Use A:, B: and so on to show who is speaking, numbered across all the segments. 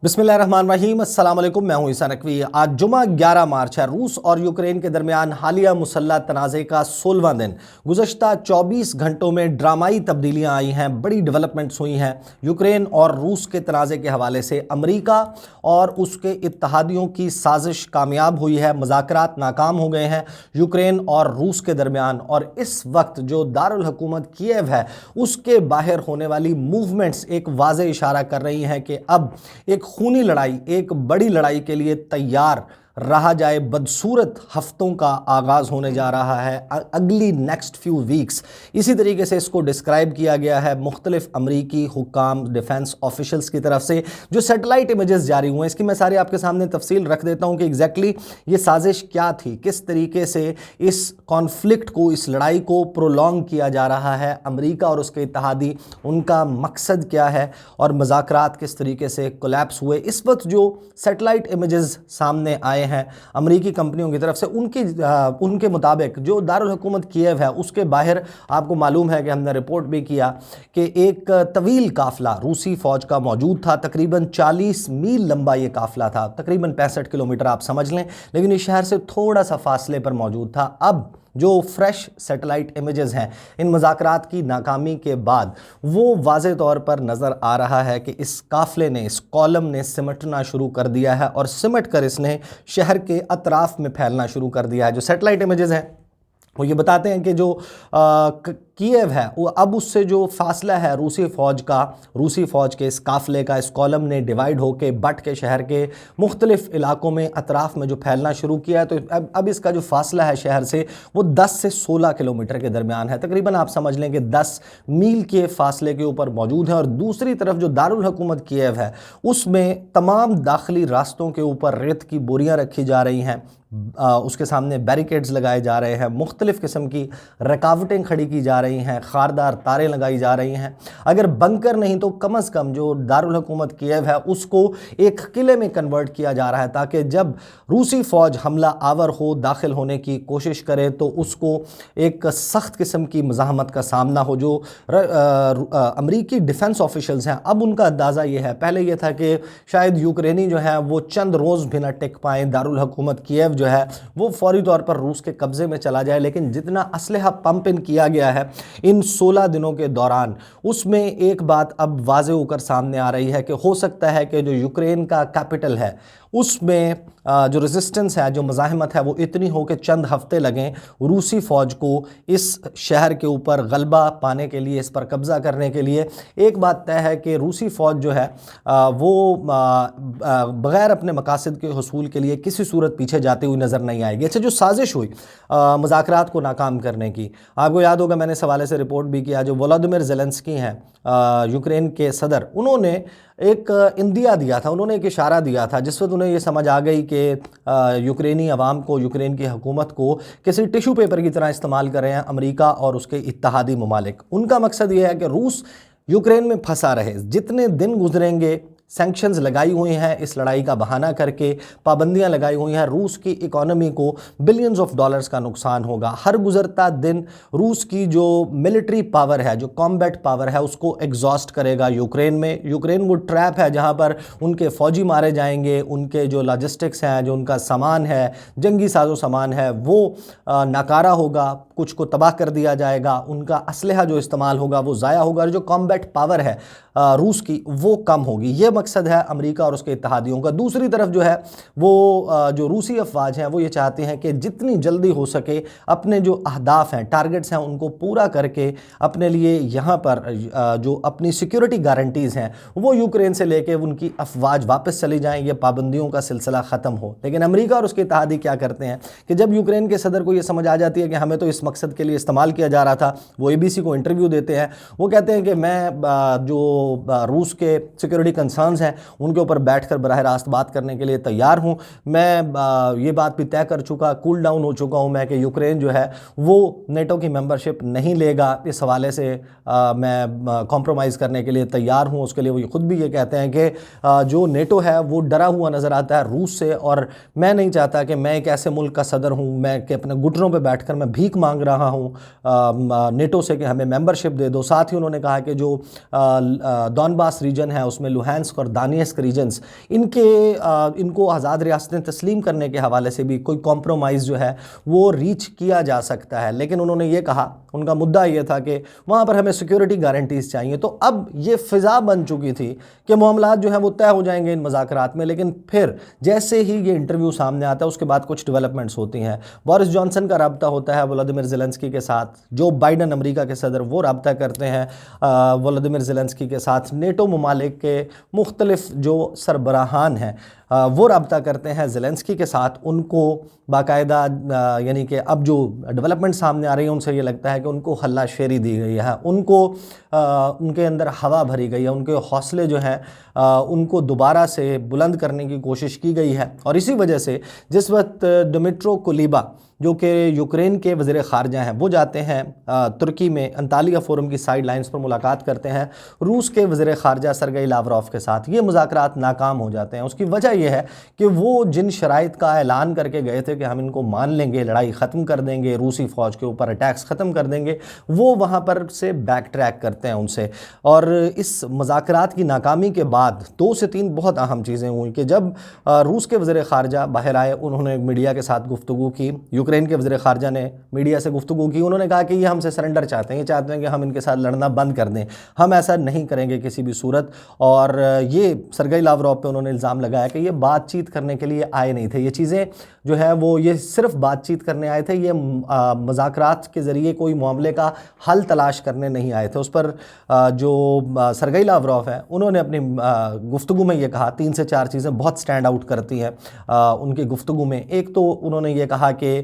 A: बिस्मिल्लाहिर्रहमानिर्रहीम, अस्सलाम वालेकुम। मैं हूं ईसा नकवी। आज जुमा 11 मार्च है। रूस और यूक्रेन के दरमियान हालिया मुसल्लह तनाज़े का 16वां दिन। गुज़श्ता 24 घंटों में ड्रामाई तब्दीलियां आई हैं, बड़ी डेवलपमेंट्स हुई हैं। यूक्रेन और रूस के तनाज़े के हवाले से अमरीका और उसके इत्तहादियों की साजिश कामयाब हुई है, मुज़ाकरात नाकाम हो गए हैं यूक्रेन और रूस के दरमियान। और इस वक्त जो दारुल हुकूमत कीव है उसके बाहर होने वाली मूवमेंट्स एक वाज़े इशारा कर रही हैं कि अब एक खूनी लड़ाई, एक बड़ी लड़ाई के लिए तैयार रहा जाए। बदसूरत हफ्तों का आगाज़ होने जा रहा है, अगली नेक्स्ट फ्यू वीक्स। इसी तरीके से इसको डिस्क्राइब किया गया है मुख्तलिफ अमरीकी हुक्काम, डिफेंस ऑफिशल्स की तरफ से। जो सैटेलाइट इमेजेस जारी हुए हैं इसकी मैं सारी आपके सामने तफसील रख देता हूँ कि एग्जैक्टली ये साजिश क्या थी, किस तरीके से इस कॉन्फ्लिक्ट को, इस लड़ाई को प्रोलॉन्ग किया जा रहा है। अमरीका और उसके इत्तहादी, उनका मकसद क्या है और मुज़ाकरात किस तरीके से कोलैप्स हुए। इस वक्त जो सैटेलाइट इमेजेस सामने आए हैं अमरीकी कंपनियों की तरफ से, उनके मुताबिक जो दारुल हुकूमत कीव है उसके बाहर आपको मालूम है कि हमने रिपोर्ट भी किया कि एक तवील काफ़िला रूसी फ़ौज का मौजूद था। तकरीबन 40 मील लंबा ये काफ़िला था, तकरीबन 65 किलोमीटर आप समझ लें, लेकिन इस शहर से थोड़ा सा फासले पर मौजूद था। अब जो फ्रेश सैटेलाइट इमेजेस हैं इन मुज़ाकरात की नाकामी के बाद, वो वाज़े तौर पर नज़र आ रहा है कि इस काफ़िले ने, इस कॉलम ने सिमटना शुरू कर दिया है और सिमट कर इसने शहर के अतराफ़ में फैलना शुरू कर दिया है। जो सैटेलाइट इमेजेस हैं वो ये बताते हैं कि जो कीव है वो अब उससे जो फासला है रूसी फ़ौज के इस काफ़िले का, इस कॉलम ने डिवाइड होकर बट के शहर के मुख्तलिफ़ इलाकों में, अतराफ़ में जो फैलना शुरू किया है, तो अब इसका जो फासला है शहर से वो 10 से 16 किलोमीटर के दरमियान है। तकरीबन आप समझ लें कि 10 मील के फासले के ऊपर मौजूद है। और दूसरी तरफ जो दारुल हुकूमत कीव है उसमें तमाम दाखिली रास्तों के ऊपर रेत की बोरियाँ रखी जा रही हैं, उसके सामने बैरिकेड्स लगाए जा रहे हैं, मुख्तलिफ़ किस्म की रकावटें खड़ी की जा रही हैं, खारदार तारें लगाई जा रही हैं। अगर बंकर नहीं तो कम अज़ कम जो दारुल हुकूमत कीव है उसको एक किले में कन्वर्ट किया जा रहा है, ताकि जब रूसी फ़ौज हमला आवर हो, दाखिल होने की कोशिश करे तो उसको एक सख्त किस्म की मज़ाहमत का सामना हो। जो अमरीकी डिफेंस ऑफिशल्स हैं अब उनका अंदाज़ा ये है, पहले ये था कि शायद यूक्रेनी जो है वो चंद रोज़ भी ना टिक पाएँ, दारुल हुकूमत कीव जो है वो फौरी तौर पर रूस के कब्ज़े में चला जाए। लेकिन जितना असलहा पंप इन किया गया है इन 16 दिनों के दौरान, उसमें एक बात अब वाज़े होकर सामने आ रही है कि हो सकता है कि जो यूक्रेन का कैपिटल है उसमें जो रेजिस्टेंस है, जो मज़ाहमत है वो इतनी हो कि चंद हफ्ते लगें रूसी फ़ौज को इस शहर के ऊपर गलबा पाने के लिए, इस पर कब्ज़ा करने के लिए। एक बात तय है कि रूसी फ़ौज जो है वो बग़ैर अपने मकासद के हसूल के लिए किसी सूरत पीछे जाती हुई नज़र नहीं आएगी। अच्छा, जो साजिश हुई मुज़ाकरात को नाकाम करने की, आपको याद होगा मैंने इस हवाले से रिपोर्ट भी किया। जो वोलोदिमिर ज़ेलेंस्की हैं यूक्रेन के सदर, उन्होंने एक इंदिया दिया था, उन्होंने एक इशारा दिया था जिस वक्त उन्हें ये समझ आ गई कि यूक्रेनी अवाम को, यूक्रेन की हुकूमत को किसी टिशू पेपर की तरह इस्तेमाल कर रहे हैं अमरीका और उसके इत्तहादी ममालिक। उनका मकसद ये है कि रूस यूक्रेन में फंसा रहे। जितने दिन गुजरेंगे, सैंक्शंस लगाई हुई हैं इस लड़ाई का बहाना करके, पाबंदियां लगाई हुई हैं, रूस की इकॉनमी को बिलियंस ऑफ डॉलर्स का नुकसान होगा। हर गुजरता दिन रूस की जो मिलिट्री पावर है, जो कॉम्बैट पावर है, उसको एग्जॉस्ट करेगा यूक्रेन में। यूक्रेन वो ट्रैप है जहां पर उनके फ़ौजी मारे जाएंगे, उनके जो लॉजिस्टिक्स हैं, जो उनका सामान है, जंगी साजो सामान है, वो नाकारा होगा, कुछ को तबाह कर दिया जाएगा, उनका असलहा जो इस्तेमाल होगा वो ज़ाया होगा, और जो कॉम्बैट पावर है रूस की वो कम होगी। ये मकसद है अमेरिका और उसके इत्तहादियों का। दूसरी तरफ जो है वो जो रूसी अफवाज हैं वो ये चाहते हैं कि जितनी जल्दी हो सके अपने जो अहदाफ हैं, टारगेट्स हैं, उनको पूरा करके अपने लिए यहाँ पर जो अपनी सिक्योरिटी गारंटीज़ हैं वो यूक्रेन से लेके उनकी अफवाज वापस चली जाएँ, ये पाबंदियों का सिलसिला ख़त्म हो। लेकिन अमेरिका और उसके इत्तहादी क्या करते हैं कि जब यूक्रेन के सदर को ये समझ आ जाती है कि हमें तो इस मकसद के लिए इस्तेमाल किया जा रहा था, वो ABC को इंटरव्यू देते हैं। वो कहते हैं कि मैं जो रूस के सिक्योरिटी कंसर्न्स हैं उनके ऊपर बैठकर बराह रास्त बात करने के लिए तैयार हूं। मैं ये बात भी तय कर चुका, कूल डाउन हो चुका हूं मैं कि यूक्रेन जो है वो नेटो की मेंबरशिप नहीं लेगा। इस हवाले से मैं कॉम्प्रोमाइज़ करने के लिए तैयार हूं। उसके लिए वो खुद भी ये कहते हैं कि जो नेटो है वो डरा हुआ नज़र आता है रूस से, और मैं नहीं चाहता कि मैं एक ऐसे मुल्क का सदर हूँ मैं कि अपने घुटनों पर बैठकर मैं भीख मांग रहा हूँ नेटो से कि हमें मेंबरशिप दे दो। साथ ही उन्होंने कहा कि जो डॉनबास रीजन है, उसमें लुहांस्क और दानियस्क रीजन्स, इनको आज़ाद रियासतें तस्लीम करने के हवाले से भी कोई कॉम्प्रोमाइज़ जो है वो रीच किया जा सकता है। लेकिन उन्होंने ये कहा, उनका मुद्दा ये था कि वहाँ पर हमें सिक्योरिटी गारंटीज़ चाहिए। तो अब ये फ़िज़ा बन चुकी थी कि मामलात जो हैं वो तय हो जाएंगे इन मुज़ाकरात में, लेकिन फिर जैसे ही ये इंटरव्यू सामने आता है उसके बाद कुछ डेवलपमेंट्स होती हैं। बोरिस जॉनसन का रब्ता होता है वोलोदिमिर ज़ेलेंस्की के साथ, जो बाइडन अमेरिका के सदर वो रब्ता करते हैं वोलोदिमिर ज़ेलेंस्की के साथ, नेटो ममालिक के मुख्तलिफ जो सरबराहान हैं वो रब्ता करते हैं ज़ेलेंस्की के साथ। उनको बाकायदा यानी कि अब जो डेवलपमेंट सामने आ रही है उनसे ये लगता है कि उनको हल्ला शेरी दी गई है, उनको उनके अंदर हवा भरी गई है, उनके हौसले जो हैं उनको दोबारा से बुलंद करने की कोशिश की गई है। और इसी वजह से जिस वक्त दिमित्रो कुलेबा जो कि यूक्रेन के वज़ीर ख़ारजा हैं वो जाते हैं तुर्की में अंतालिया फोरम की साइड लाइन्स पर मुलाकात करते हैं रूस के वज़ीर ख़ारजा सरगेई लावरोव के साथ, ये मुज़ाकरात नाकाम हो जाते हैं। उसकी वजह यह है कि वो जिन शराइत का ऐलान करके गए थे कि हम इनको मान लेंगे, लड़ाई ख़त्म कर देंगे, रूसी फ़ौज के ऊपर अटैक्स ख़त्म कर देंगे, वो वहाँ पर से बैक ट्रैक करते हैं उनसे। और इस मुज़ाकरात की नाकामी के बाद 2 से 3 बहुत अहम चीज़ें हुई कि जब रूस के वज़ीर ख़ारजा बाहर आए, उन्होंने मीडिया के साथ गुफ्तगू की, यूक्रेन के वज़ीर ख़ारजा ने मीडिया से गुफ्तगू की, उन्होंने कहा कि ये हमसे सरेंडर चाहते हैं, ये चाहते हैं कि हम इनके साथ लड़ना बंद कर दें, हम ऐसा नहीं करेंगे किसी भी सूरत। और ये सरगेई लावरोव पे उन्होंने इल्ज़ाम लगाया कि ये बातचीत करने के लिए आए नहीं थे, ये चीज़ें जो है वो ये सिर्फ बातचीत करने आए थे, ये मुज़ाकरात के ज़रिए कोई मामले का हल तलाश करने नहीं आए थे। उस पर जो सरगेई लावरोव है उन्होंने अपनी गुफ्तगू में ये कहा, 3 से 4 चीज़ें बहुत स्टैंड आउट करती हैं उनकी गुफ्तगू में। एक तो उन्होंने ये कहा कि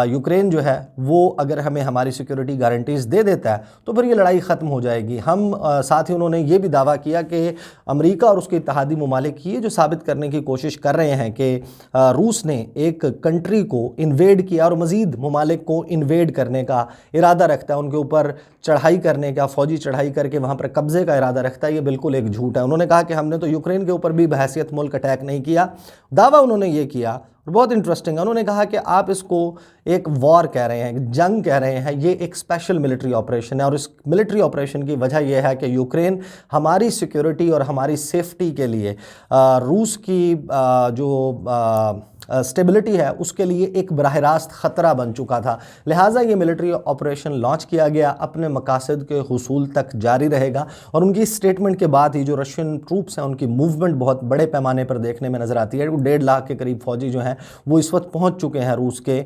A: यूक्रेन जो है वो अगर हमें हमारी सिक्योरिटी गारंटीज़ दे देता है तो फिर ये लड़ाई ख़त्म हो जाएगी। हम साथ ही उन्होंने ये भी दावा किया कि अमेरिका और उसके इत्तेहादी ममालिक ये जो साबित करने की कोशिश कर रहे हैं कि रूस ने एक कंट्री को इन्वेड किया और मज़ीद ममालिक को इन्वेड करने का इरादा रखता है, उनके ऊपर चढ़ाई करने का, फ़ौजी चढ़ाई करके वहाँ पर कब्ज़े का इरादा रखता है, ये बिल्कुल एक झूठ है। उन्होंने कहा कि हमने तो यूक्रेन के ऊपर भी बहैसियत मुल्क अटैक नहीं किया, दावा उन्होंने ये किया। बहुत इंटरेस्टिंग है, उन्होंने कहा कि आप इसको एक वॉर कह रहे हैं, जंग कह रहे हैं, ये एक स्पेशल मिलिट्री ऑपरेशन है और इस मिलिट्री ऑपरेशन की वजह यह है कि यूक्रेन हमारी सिक्योरिटी और हमारी सेफ्टी के लिए रूस की जो स्टेबिलिटी है उसके लिए एक बराह रास्त ख़तरा बन चुका था, लिहाजा ये मिलिट्री ऑपरेशन लॉन्च किया गया, अपने मकासद के हुसूल तक जारी रहेगा। और उनकी इस स्टेटमेंट के बाद ही जो रशियन ट्रूप्स हैं उनकी मूवमेंट बहुत बड़े पैमाने पर देखने में नज़र आती है। 1.5 लाख के करीब फ़ौजी जो हैं वो इस वक्त पहुँच चुके हैं रूस के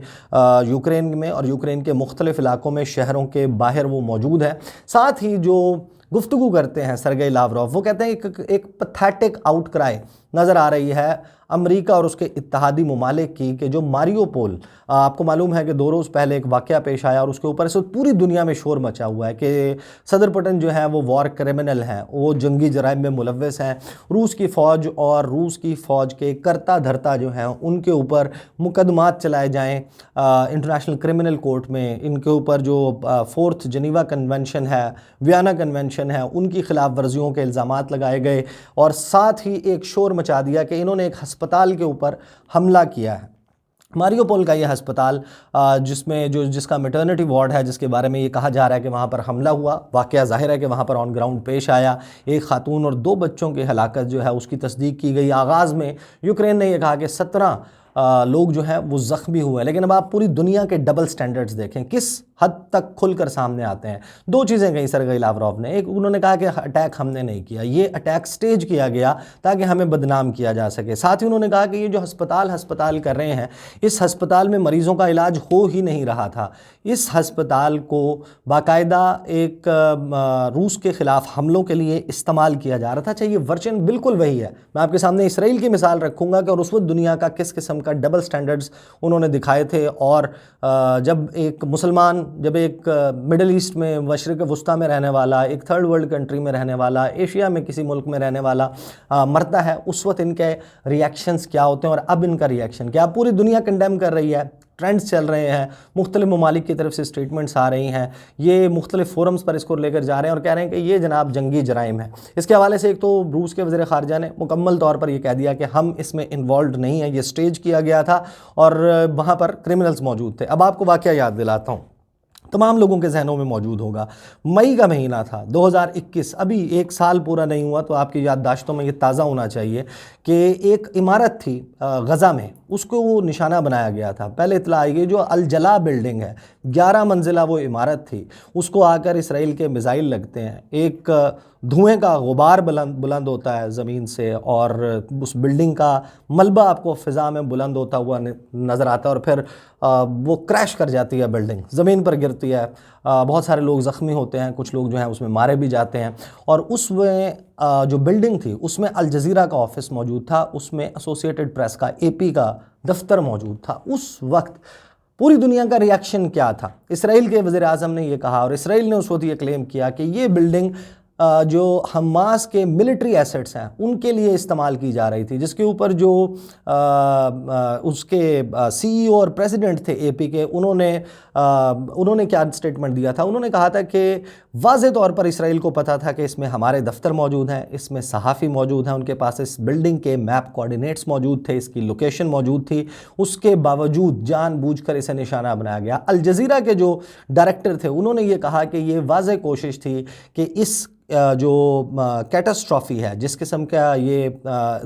A: यूक्रेन में और यूक्रेन के मुख्तलिफ़ इलाकों में, शहरों के बाहर वो मौजूद है। साथ ही जो गुफ्तगू करते हैं सरगेई लावरोव, वो कहते हैं एक पैथेटिक आउटक्राई नज़र आ रही है अमेरिका और उसके इत्तेहादी ममालिक की कि जो मारियोपोल, आपको मालूम है कि 2 रोज़ पहले एक वाक़या पेश आया और उसके ऊपर इस वक्त पूरी दुनिया में शोर मचा हुआ है कि सदर पुतिन जो है वो वॉर क्रिमिनल हैं, वो जंगी जराइम में मुलव्वस हैं। रूस की फ़ौज और रूस की फ़ौज के करता धरता जो हैं उनके ऊपर मुकदमात चलाए जाएँ इंटरनेशनल क्रिमिनल कोर्ट में, इनके ऊपर जो 4th जिनीवा कन्वेंशन है, वियना कन्वेंशन है, उनकी खिलाफ वर्जियों के इल्ज़ामात लगाए गए। और साथ ही एक शोर मचा दिया कि इन्होंने एक अस्पताल के ऊपर हमला किया है। मारियोपोल का यह अस्पताल जिसका मैटरनिटी वार्ड है, जिसके बारे में ये कहा जा रहा है कि वहाँ पर हमला हुआ, वाक़या ज़ाहिर है कि वहाँ पर ऑन ग्राउंड पेश आया, एक खातून और 2 बच्चों की हलाकत जो है उसकी तस्दीक की गई। आगाज़ में यूक्रेन ने यह कहा कि 17 लोग जो हैं वो ज़ख्मी हुए, लेकिन अब आप पूरी दुनिया के डबल स्टैंडर्ड्स देखें किस हद तक खुलकर सामने आते हैं। 2 चीज़ें कही सरगेई लावरोव ने, एक उन्होंने कहा कि अटैक हमने नहीं किया, ये अटैक स्टेज किया गया ताकि हमें बदनाम किया जा सके। साथ ही उन्होंने कहा कि ये जो अस्पताल कर रहे हैं, इस हस्पताल में मरीज़ों का इलाज हो ही नहीं रहा था, इस हस्पताल को बाकायदा एक रूस के ख़िलाफ़ हमलों के लिए इस्तेमाल किया जा रहा था। अच्छा, ये वर्जन बिल्कुल वही है। मैं आपके सामने इसराइल की मिसाल रखूँगा कि और उस वक्त दुनिया का किस किस्म का डबल स्टैंडर्ड्स उन्होंने दिखाए थे। और जब एक मुसलमान, जब एक मिडल ईस्ट में, मशरिक़ वस्ता में रहने वाला, एक 3rd वर्ल्ड कंट्री में रहने वाला, एशिया में किसी मुल्क में रहने वाला मरता है, उस वक्त इनके रिएक्शंस क्या होते हैं और अब इनका रिएक्शन क्या। पूरी दुनिया कंडेम कर रही है, ट्रेंड्स चल रहे हैं, मुख्तलिफ ममालिक की तरफ से स्टेटमेंट्स आ रही हैं, ये मुख्तलिफ फोरम्स पर इसको लेकर जा रहे हैं और कह रहे हैं कि ये जनाब जंगी जराइम है। इसके हवाले से एक तो रूस के वज़ीर ख़ारजा ने मुकम्मल तौर पर यह कह दिया कि हम इसमें इन्वॉल्व नहीं हैं, ये स्टेज किया गया था और वहाँ पर क्रिमिनल्स मौजूद थे। अब आपको वाक़या याद दिलाता हूँ। तमाम लोगों के जहनों में मौजूद होगा। मई का महीना था 2021, अभी एक साल पूरा नहीं हुआ, तो आपकी याददाश्तों में ये ताज़ा होना चाहिए कि एक इमारत थी गज़ा में, उसको वो निशाना बनाया गया था। पहले इत्तला आई गई जो अल जला बिल्डिंग है, 11 मंजिला वो इमारत थी, उसको आकर इसराइल के मिसाइल लगते हैं, एक धुएं का गुबार बुलंद होता है ज़मीन से और उस बिल्डिंग का मलबा आपको फ़िज़ा में बुलंद होता हुआ नज़र आता है और फिर वो क्रैश कर जाती है, बिल्डिंग ज़मीन पर गिरती है, बहुत सारे लोग ज़ख्मी होते हैं, कुछ लोग जो हैं उसमें मारे भी जाते हैं। और उसमें जो बिल्डिंग थी उसमें अल जज़ीरा का ऑफिस मौजूद था, उसमें एसोसिएटेड प्रेस का AP का दफ्तर मौजूद था। उस वक्त पूरी दुनिया का रिएक्शन क्या था? इसराइल के वज़ीर आज़म ने ये कहा और इसराइल ने उस वक्त ये क्लेम किया कि ये बिल्डिंग जो हमास के मिलिट्री एसेट्स हैं उनके लिए इस्तेमाल की जा रही थी, जिसके ऊपर जो उसके CEO और प्रेसिडेंट थे AP के, उन्होंने क्या स्टेटमेंट दिया था? उन्होंने कहा था कि वाज़े तौर पर इसराइल को पता था कि इसमें हमारे दफ्तर मौजूद हैं, इसमें सहाफ़ी मौजूद हैं, उनके पास इस बिल्डिंग के मैप कोऑर्डिनेट्स मौजूद थे, इसकी लोकेशन मौजूद थी, उसके बावजूद जानबूझकर इसे निशाना बनाया गया। अल जज़ीरा के जो डायरेक्टर थे उन्होंने ये कहा कि ये वाज़े कोशिश थी कि इस जो कैटास्ट्रॉफ़ी है, जिस किस्म का ये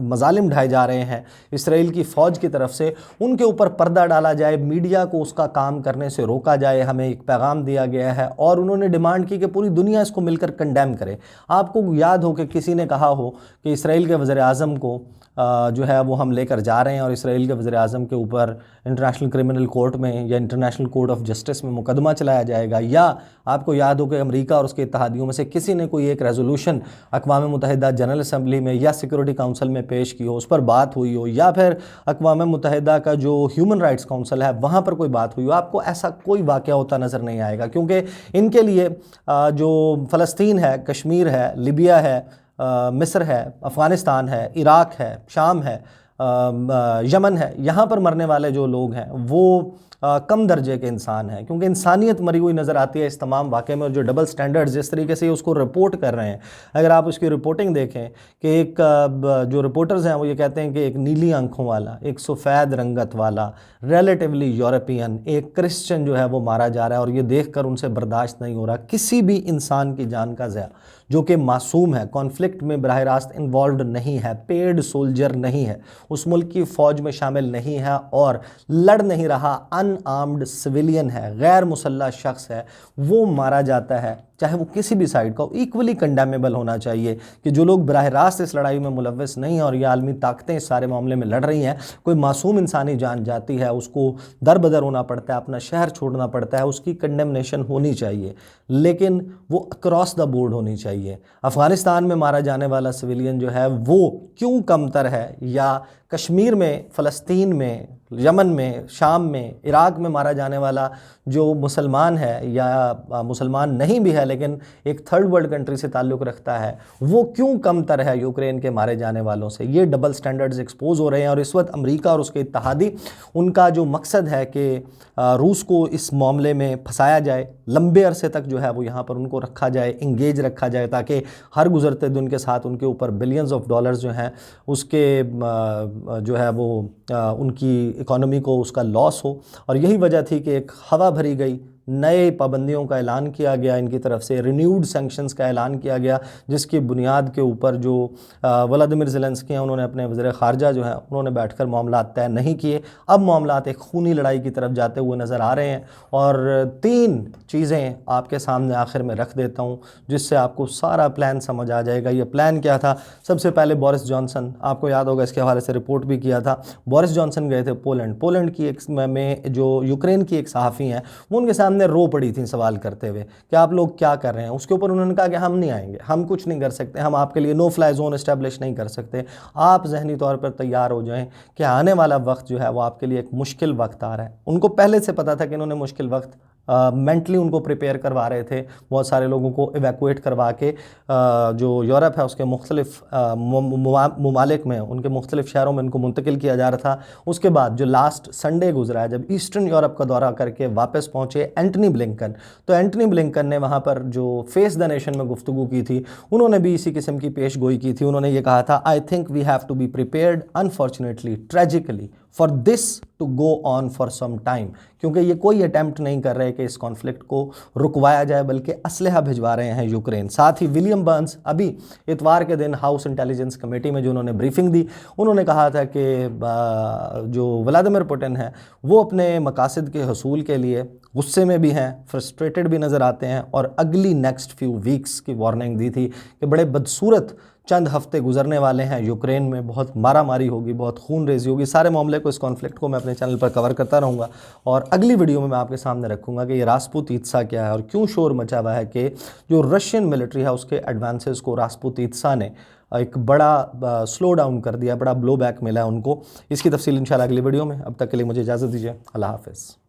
A: मज़ालिम ढाए जा रहे हैं इसराइल की फ़ौज की तरफ से, उनके ऊपर पर्दा डाला जाए, मीडिया को उसका काम करने से रोका जाए। हमें एक पैगाम दिया गया है और उन्होंने डिमांड की कि पूरी दुनिया इसको मिलकर कंडेम करे। आपको याद हो कि किसी ने कहा हो कि इसराइल के वज़ीर आज़म को जो है वो हम लेकर जा रहे हैं और इसराइल के वज़ीर आज़म के ऊपर इंटरनेशनल क्रिमिनल कोर्ट में या इंटरनेशनल कोर्ट ऑफ जस्टिस में मुकदमा चलाया जाएगा। या आपको याद हो कि अमेरिका और उसके इत्तहादियों में से किसी ने कोई एक रेजोल्यूशन अक़वाम मुत्तहिदा जनरल असम्बली में या सिक्योरिटी काउंसिल में पेश की हो, उस पर बात हुई हो, या फिर अक़वाम मुत्तहिदा का जो ह्यूमन राइट्स काउंसिल है वहाँ पर कोई बात हुई हो, आपको ऐसा कोई वाक़या होता नज़र नहीं आएगा। क्योंकि इनके लिए जो फ़लस्तीन है, कश्मीर है, लिबिया है, मिस्र है, अफ़गानिस्तान है, इराक़ है, शाम है, यमन है, यहाँ पर मरने वाले जो लोग हैं वो कम दर्जे के इंसान हैं, क्योंकि इंसानियत मरी हुई नज़र आती है इस तमाम वाक़े में। और जो डबल स्टैंडर्ड्स जिस तरीके से उसको रिपोर्ट कर रहे हैं, अगर आप उसकी रिपोर्टिंग देखें कि एक जो रिपोर्टर्स हैं वो ये कहते हैं कि एक नीली आंखों वाला, एक सफ़ेद रंगत वाला, रिलेटिवली यूरोपियन, एक क्रिश्चियन जो है वो मारा जा रहा है और ये देख कर उनसे बर्दाश्त नहीं हो रहा। किसी भी इंसान की जान का ज़या जो कि मासूम है, कॉन्फ्लिक्ट में बराह रास्त इन्वॉल्व नहीं है, पेड सोल्जर नहीं है, उस मुल्क की फ़ौज में शामिल नहीं है और लड़ नहीं रहा, अनआर्म्ड सिविलियन है, गैर मुसल्लह शख्स है, वो मारा जाता है, चाहे वो किसी भी साइड का हो, इक्वली कंडेमेबल होना चाहिए कि जो लोग बराह रास्त इस लड़ाई में मुलव्वस नहीं हैं और ये आलमी ताकतें इस सारे मामले में लड़ रही हैं, कोई मासूम इंसानी जान जाती है, उसको दर बदर होना पड़ता है, अपना शहर छोड़ना पड़ता है, उसकी कंडेमनेशन होनी चाहिए, लेकिन वो अक्रॉस द बोर्ड होनी चाहिए। अफ़गानिस्तान में मारा जाने वाला सिविलियन जो है वो क्यों कमतर है, या कश्मीर में, फ़लस्तीन में, यमन में, शाम में, इराक़ में मारा जाने वाला जो मुसलमान है या मुसलमान नहीं भी है लेकिन एक थर्ड वर्ल्ड कंट्री से ताल्लुक़ रखता है, वो क्यों कमतर है यूक्रेन के मारे जाने वालों से? ये डबल स्टैंडर्ड्स एक्सपोज हो रहे हैं और इस वक्त अमेरिका और उसके इत्तहादी, उनका जो मकसद है कि रूस को इस मामले में फंसाया जाए, लंबे अरसे तक जो है वो यहाँ पर उनको रखा जाए, इंगेज रखा जाए, ताकि हर गुज़रते दिन के साथ उनके ऊपर बिलियंस ऑफ डॉलर्स जो हैं उसके जो है वो उनकी इकॉनमी को उसका लॉस हो। और यही वजह थी कि एक हवा भरी गई, नए पाबंदियों का ऐलान किया गया इनकी तरफ से, रिन्यूड सैंक्शंस का ऐलान किया गया, जिसकी बुनियाद के ऊपर जो व्लादिमीर ज़ेलेंस्की हैं उन्होंने अपने वज़ीर ख़ारजा जो है उन्होंने बैठकर मामला तय नहीं किए। अब मामला एक खूनी लड़ाई की तरफ जाते हुए नज़र आ रहे हैं और 3 चीज़ें आपके सामने आखिर में रख देता हूँ जिससे आपको सारा प्लान समझ आ जाएगा। ये प्लान क्या था? सबसे पहले बोरिस जॉनसन, आपको याद होगा इसके हवाले से रिपोर्ट भी किया था, बोरिस जॉनसन गए थे पोलैंड की एक में जो यूक्रेन की एक सहाफ़ी हैं वो उनके सामने रो पड़ी थी सवाल करते हुए कि आप लोग क्या कर रहे हैं। उसके ऊपर उन्होंने कहा कि हम नहीं आएंगे, हम कुछ नहीं कर सकते, हम आपके लिए नो फ्लाई जोन इस्टेब्लिश नहीं कर सकते, आप जहनी तौर पर तैयार हो जाएं कि आने वाला वक्त जो है वो आपके लिए एक मुश्किल वक्त आ रहा है। उनको पहले से पता था कि इन्होंने मुश्किल वक्त मेंटली उनको प्रिपेयर करवा रहे थे, बहुत सारे लोगों को इवैक्यूएट करवा के जो यूरोप है उसके मुख्तलिफ ममालिक में, उनके मुख्तलिफ शहरों में उनको मुंतकिल किया जा रहा था। उसके बाद जो लास्ट संडे गुजरा है, जब ईस्टर्न यूरोप का दौरा करके वापस पहुँचे एंटनी ब्लिंकन, तो एंटनी ब्लिंकन ने वहाँ पर जो फेस द नेशन में गुफ्तगू की थी, उन्होंने भी इसी किस्म की पेश गोई की थी। उन्होंने ये कहा था, I think we have to be prepared unfortunately tragically for this to go on for some time, क्योंकि ये कोई अटेम्प्ट नहीं कर रहे कि इस कॉन्फ्लिक्ट को रुकवाया जाए, बल्कि असलहा भिजवा रहे हैं यूक्रेन। साथ ही विलियम बर्न्स अभी इतवार के दिन हाउस इंटेलिजेंस कमेटी में जो उन्होंने ब्रीफिंग दी, उन्होंने कहा था कि जो व्लादिमीर पुतिन है वो अपने मकासद के हसूल के लिए गुस्से में भी हैं, फ्रस्ट्रेटेड भी नज़र आते हैं, और अगली नेक्स्ट फ्यू वीक्स की वार्निंग दी थी कि बड़े बदसूरत चंद हफ्ते गुजरने वाले हैं, यूक्रेन में बहुत मारा मारी होगी, बहुत खून रेजी होगी। सारे मामले को, इस कॉन्फ्लिक्ट को मैं अपने चैनल पर कवर करता रहूँगा, और अगली वीडियो में मैं आपके सामने रखूँगा कि ये रासपुतीत्सा क्या है और क्यों शोर मचा हुआ है कि जो रशियन मिलिट्री है उसके एडवांसेस को रासपुतीत्सा ने एक बड़ा स्लो डाउन कर दिया, बड़ा ब्लो बैक मिला है उनको। इसकी तफसील इंशाल्लाह अगली वीडियो में। अब तक के लिए मुझे इजाज़त दीजिए। अल्लाह हाफ़िज़।